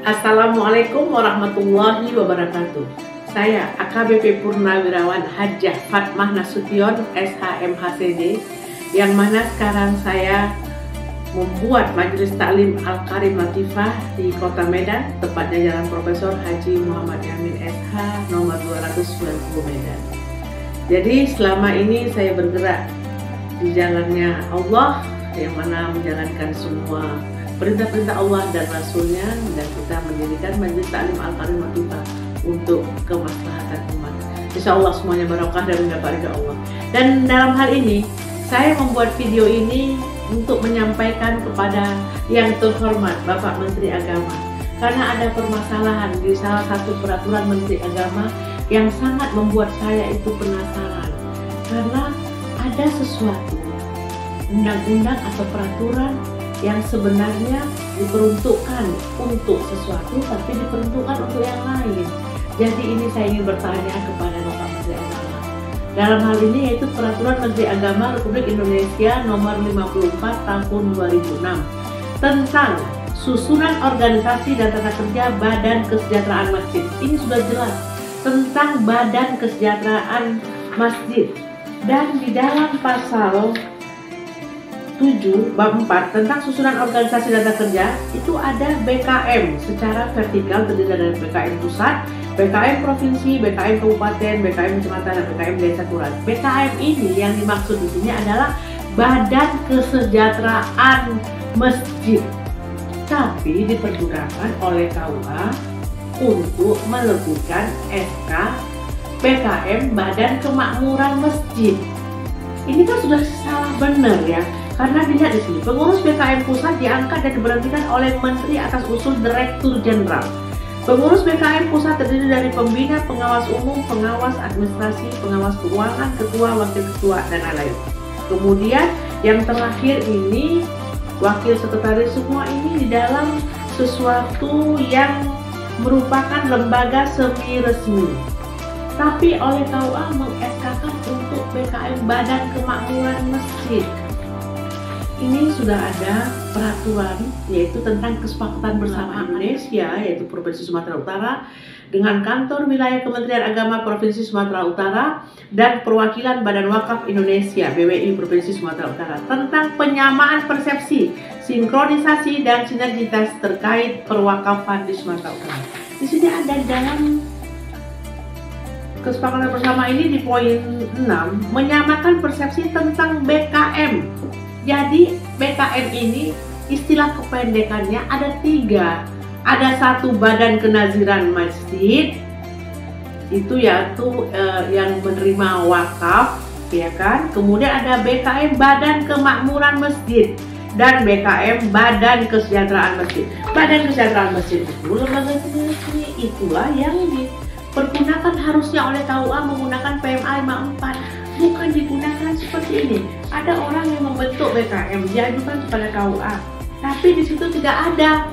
Assalamualaikum warahmatullahi wabarakatuh. Saya AKBP Purnawirawan Hajjah Fatmah Nasution SHMHCD, yang mana sekarang saya membuat Majelis Taklim Al-Karim Latifah di Kota Medan, tepatnya Jalan Profesor Haji Muhammad Yamin SH nomor 290 Medan. Jadi selama ini saya bergerak di jalannya Allah, yang mana menjalankan semua perintah-perintah Allah dan Rasulnya, dan kita mendirikan Majelis Taklim Al-Karim Latifah untuk kemaslahatan umat. Insya Allah semuanya barokah dan mendapat ridha Allah. Dan dalam hal ini saya membuat video ini untuk menyampaikan kepada yang terhormat Bapak Menteri Agama, karena ada permasalahan di salah satu peraturan Menteri Agama yang sangat membuat saya itu penasaran, karena ada sesuatu undang-undang atau peraturan yang sebenarnya diperuntukkan untuk sesuatu tapi diperuntukkan untuk yang lain. Jadi ini saya ingin bertanya kepada Bapak Menteri Agama. Dalam hal ini yaitu Peraturan Menteri Agama Republik Indonesia nomor 54 tahun 2006 tentang susunan organisasi dan tata kerja Badan Kesejahteraan Masjid. Ini sudah jelas tentang Badan Kesejahteraan Masjid, dan di dalam pasal 7 bab 4 tentang susunan organisasi dan tata kerja itu ada BKM secara vertikal, terdiri dari BKM pusat, BKM provinsi, BKM kabupaten, BKM kecamatan, dan BKM desa kelurahan. BKM ini yang dimaksud di sini adalah Badan Kesejahteraan Masjid, tapi dipergunakan oleh KUA untuk melebihkan SK BKM Badan Kemakmuran Masjid. Ini kan sudah salah benar ya. Karena dilihat di sini, pengurus BKM pusat diangkat dan diberhentikan oleh Menteri atas usul Direktur Jenderal. Pengurus BKM pusat terdiri dari pembina, pengawas umum, pengawas administrasi, pengawas keuangan, ketua, wakil ketua, dan lain-lain. Kemudian yang terakhir ini wakil sekretaris. Semua ini di dalam sesuatu yang merupakan lembaga semi resmi. Tapi oleh KUA meng-SK-kan untuk BKM Badan Kemakmuran Masjid. Ini sudah ada peraturan, yaitu tentang kesepakatan bersama Indonesia, yaitu Provinsi Sumatera Utara, dengan kantor wilayah Kementerian Agama Provinsi Sumatera Utara dan perwakilan Badan Wakaf Indonesia BWI Provinsi Sumatera Utara tentang penyamaan persepsi, sinkronisasi, dan sinergitas terkait perwakafan di Sumatera Utara. Di sini ada dalam kesepakatan bersama ini di poin 6 menyamakan persepsi tentang BKM. Jadi BKM ini istilah kependekannya ada 3. Ada 1 Badan Kenaziran Masjid, itu yaitu yang menerima wakaf, ya kan. Kemudian ada BKM Badan Kemakmuran Masjid dan BKM Badan Kesejahteraan Masjid. Badan Kesejahteraan Masjid itu lembaga resmi, itulah yang dipergunakan harusnya oleh KUA menggunakan PMA 54. Bukan digunakan seperti ini. Ada orang yang membentuk BKM, diajukan kepada KUA, tapi di situ tidak ada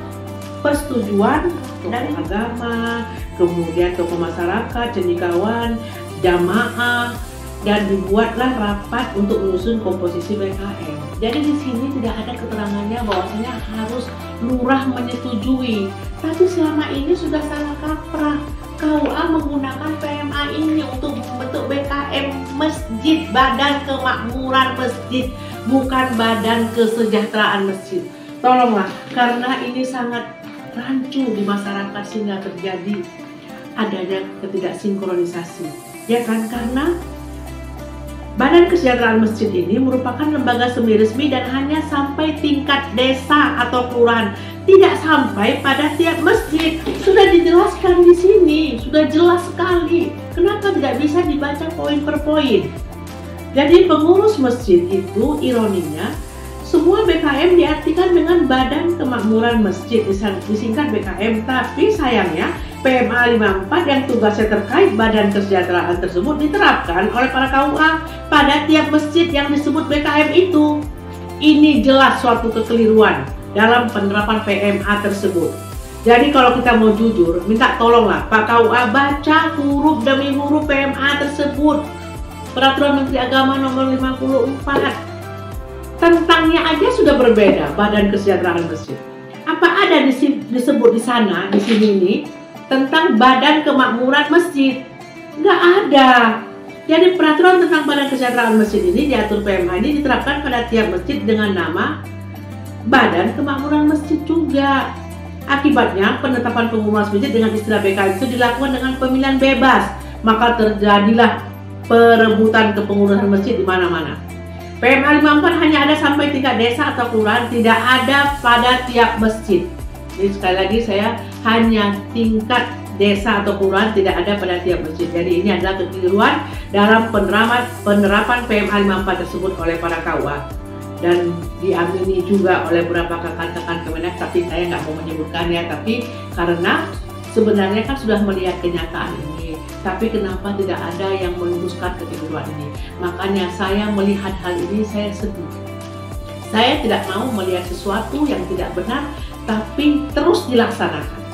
persetujuan dari agama, kemudian tokoh masyarakat, cendekiawan, jamaah, dan dibuatlah rapat untuk menyusun komposisi BKM. Jadi di sini tidak ada keterangannya bahwasanya harus lurah menyetujui. Tapi selama ini sudah salah kaprah. KUA menggunakan PMA ini untuk membentuk BKM Masjid, Badan Kemakmuran Masjid, bukan Badan Kesejahteraan Masjid. Tolonglah, karena ini sangat rancu di masyarakat sehingga terjadi adanya ketidaksinkronisasi. Ya kan, karena Badan Kesejahteraan Masjid ini merupakan lembaga semi resmi dan hanya sampai tingkat desa atau kelurahan, tidak sampai pada tiap masjid. Sudah dijelaskan di sini, sudah jelas sekali. Kenapa tidak bisa dibaca poin per poin? Jadi pengurus masjid itu ironinya semua BKM diartikan dengan Badan Kemakmuran Masjid, disingkat BKM, tapi sayangnya PMA 54 yang tugasnya terkait badan kesejahteraan tersebut diterapkan oleh para KUA pada tiap masjid yang disebut BKM itu. Ini jelas suatu kekeliruan dalam penerapan PMA tersebut. Jadi kalau kita mau jujur, minta tolonglah Pak KUA baca huruf demi huruf PMA tersebut. Peraturan Menteri Agama nomor 54. Tentangnya aja sudah berbeda, Badan Kesejahteraan Masjid. Apa ada disebut di sana, di sini ini tentang Badan Kemakmuran Masjid? Nggak ada. Jadi peraturan tentang Badan Kesejahteraan Masjid ini diatur PMH ini diterapkan pada tiap masjid dengan nama Badan Kemakmuran Masjid juga. Akibatnya penetapan pengurus masjid dengan istilah BKM itu dilakukan dengan pemilihan bebas, maka terjadilah perebutan kepengurusan masjid di mana-mana. PMH 54 hanya ada sampai tingkat desa atau kelurahan, tidak ada pada tiap masjid. Jadi sekali lagi saya hanya tingkat desa atau kelurahan, tidak ada pada tiap masjid. Jadi ini adalah kekeliruan dalam penerapan PMH 54 tersebut oleh para KUA dan diamini juga oleh beberapa rekan-rekan Kemenak, tapi saya nggak mau menyebutkannya. Tapi karena sebenarnya kan sudah melihat kenyataan ini, tapi kenapa tidak ada yang meluruskan kekeliruan ini? Makanya saya melihat hal ini saya sedih. Saya tidak mau melihat sesuatu yang tidak benar tapi terus dilaksanakan.